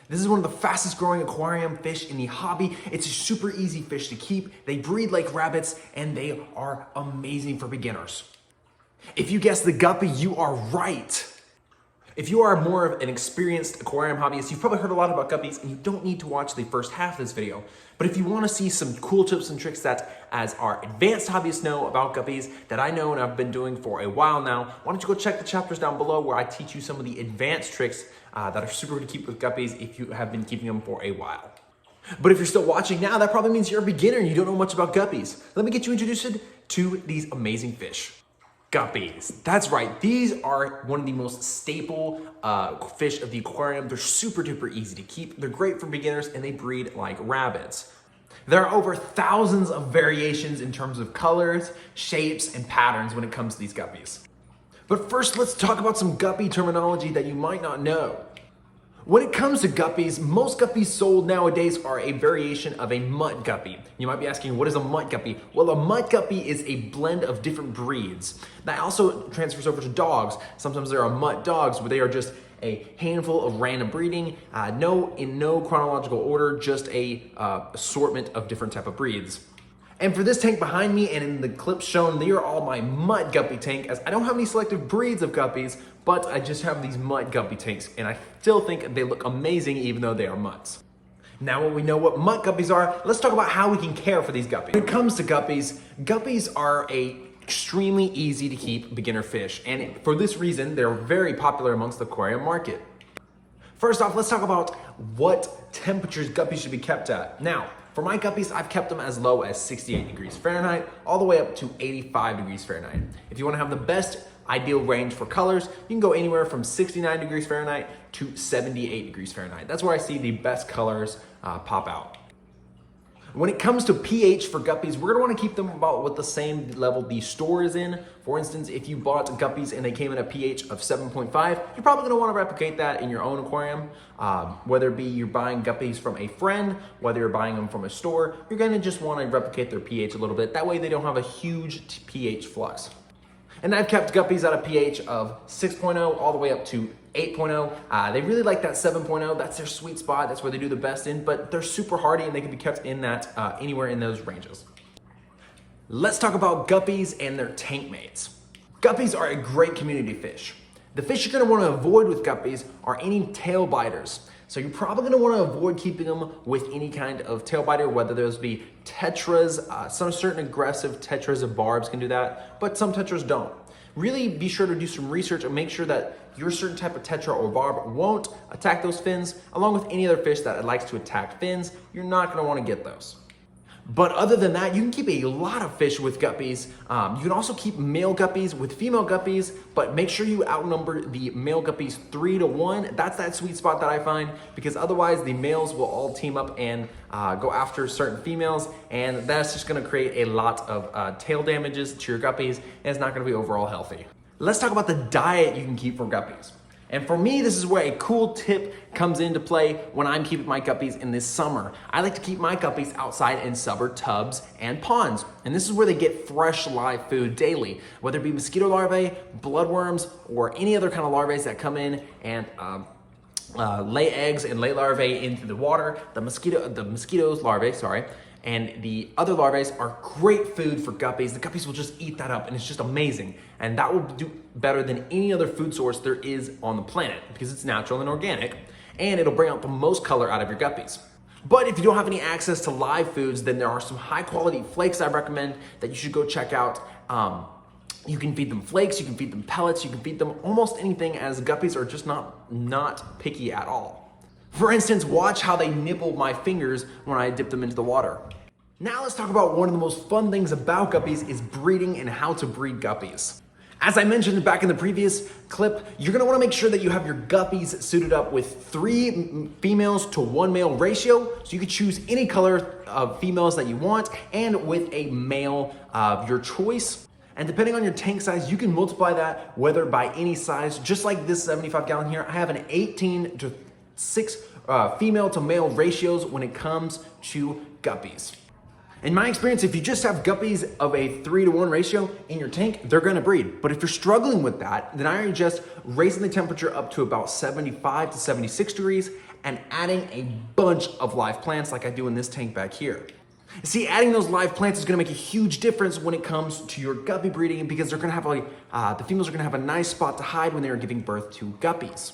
This is one of the fastest growing aquarium fish in the hobby. It's a super easy fish to keep. They breed like rabbits and they are amazing for beginners. If you guessed the guppy, you are right. If you are more of an experienced aquarium hobbyist, you've probably heard a lot about guppies and you don't need to watch the first half of this video. But if you want to see some cool tips and tricks that as our advanced hobbyists know about guppies that I know and I've been doing for a while now, why don't you go check the chapters down below where I teach you some of the advanced tricks that are super good to keep with guppies if you have been keeping them for a while. But if you're still watching now, that probably means you're a beginner and you don't know much about guppies. Let me get you introduced to these amazing fish. Guppies. That's right. These are one of the most staple fish of the aquarium. They're super duper easy to keep. They're great for beginners and they breed like rabbits. There are over thousands of variations in terms of colors, shapes, and patterns when it comes to these guppies. But first, let's talk about some guppy terminology that you might not know. When it comes to guppies, most guppies sold nowadays are a variation of a mutt guppy. You might be asking, what is a mutt guppy? Well, a mutt guppy is a blend of different breeds. That also transfers over to dogs. Sometimes there are mutt dogs where they are just a handful of random breeding, in no chronological order, just a assortment of different type of breeds. And for this tank behind me and in the clips shown, they are all my mutt guppy tank, as I don't have any selective breeds of guppies, but I just have these mutt guppy tanks, and I still think they look amazing even though they are mutts. Now when we know what mutt guppies are, let's talk about how we can care for these guppies. When it comes to guppies, guppies are extremely easy to keep beginner fish, and for this reason, they're very popular amongst the aquarium market. First off, let's talk about what temperatures guppies should be kept at. Now, for my guppies, I've kept them as low as 68 degrees Fahrenheit, all the way up to 85 degrees Fahrenheit. If you want to have the best ideal range for colors, you can go anywhere from 69 degrees Fahrenheit to 78 degrees Fahrenheit. That's where I see the best colors pop out. When it comes to pH for guppies, we're gonna wanna keep them about with the same level the store is in. For instance, if you bought guppies and they came in a pH of 7.5, you're probably gonna wanna replicate that in your own aquarium. Whether it be you're buying guppies from a friend, whether you're buying them from a store, you're gonna just wanna replicate their pH a little bit. That way they don't have a huge pH flux. And I've kept guppies at a pH of 6.0 all the way up to 8.0. They really like that 7.0. That's their sweet spot. That's where they do the best in, but they're super hardy and they can be kept in that anywhere in those ranges. Let's talk about guppies and their tank mates. Guppies are a great community fish. The fish you're gonna wanna avoid with guppies are any tail biters. So you're probably gonna wanna avoid keeping them with any kind of tail biter, whether those be tetras, some certain aggressive tetras of barbs can do that, but some tetras don't. Really be sure to do some research and make sure that your certain type of tetra or barb won't attack those fins, along with any other fish that likes to attack fins. You're not gonna wanna get those. But other than that, you can keep a lot of fish with guppies. You can also keep male guppies with female guppies, but make sure you outnumber the male guppies 3 to 1. That's that sweet spot that I find, because otherwise the males will all team up and go after certain females, and that's just gonna create a lot of tail damages to your guppies, and it's not gonna be overall healthy. Let's talk about the diet you can keep for guppies. And for me, this is where a cool tip comes into play when I'm keeping my guppies in this summer. I like to keep my guppies outside in summer tubs and ponds. And this is where they get fresh live food daily, whether it be mosquito larvae, bloodworms, or any other kind of larvae that come in and lay eggs and lay larvae into the water. The mosquitoes larvae, and the other larvae are great food for guppies. The guppies will just eat that up and it's just amazing. And that will do better than any other food source there is on the planet because it's natural and organic, and it'll bring out the most color out of your guppies. But if you don't have any access to live foods, then there are some high quality flakes I recommend that you should go check out. You can feed them flakes, you can feed them pellets, you can feed them almost anything, as guppies are just not picky at all. For instance, watch how they nibble my fingers when I dip them into the water. Now let's talk about one of the most fun things about guppies is breeding and how to breed guppies. As I mentioned back in the previous clip, you're gonna wanna make sure that you have your guppies suited up with 3 females to 1 male ratio. So you can choose any color of females that you want and with a male of your choice. And depending on your tank size, you can multiply that whether by any size. Just like this 75 gallon here, I have an 18 to 6 female to male ratios when it comes to guppies. In my experience, if you just have guppies of a 3 to 1 ratio in your tank, they're gonna breed. But if you're struggling with that, then I suggest raising the temperature up to about 75 to 76 degrees, and adding a bunch of live plants like I do in this tank back here. See, adding those live plants is gonna make a huge difference when it comes to your guppy breeding because they're gonna have the females are gonna have a nice spot to hide when they are giving birth to guppies.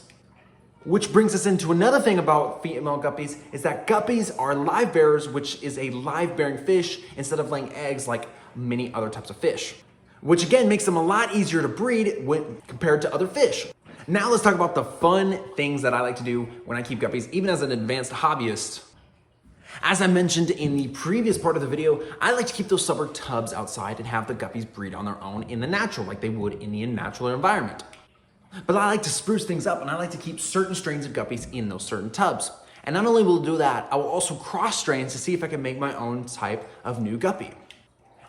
Which brings us into another thing about female guppies is that guppies are live bearers, which is a live bearing fish instead of laying eggs like many other types of fish. Which again makes them a lot easier to breed when compared to other fish. Now let's talk about the fun things that I like to do when I keep guppies, even as an advanced hobbyist. As I mentioned in the previous part of the video, I like to keep those summer tubs outside and have the guppies breed on their own in the natural, like they would in the natural environment. But I like to spruce things up and I like to keep certain strains of guppies in those certain tubs. And not only will I do that, I will also cross strains to see if I can make my own type of new guppy.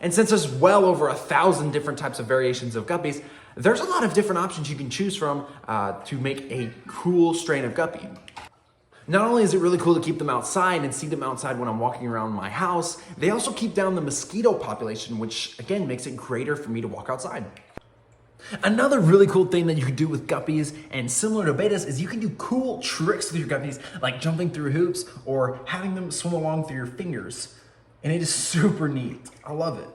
And since there's well over 1,000 different types of variations of guppies, there's a lot of different options you can choose from to make a cool strain of guppy. Not only is it really cool to keep them outside and see them outside when I'm walking around my house, they also keep down the mosquito population, which again makes it greater for me to walk outside. Another really cool thing that you can do with guppies and similar to betas is you can do cool tricks with your guppies, like jumping through hoops or having them swim along through your fingers. And it is super neat. I love it.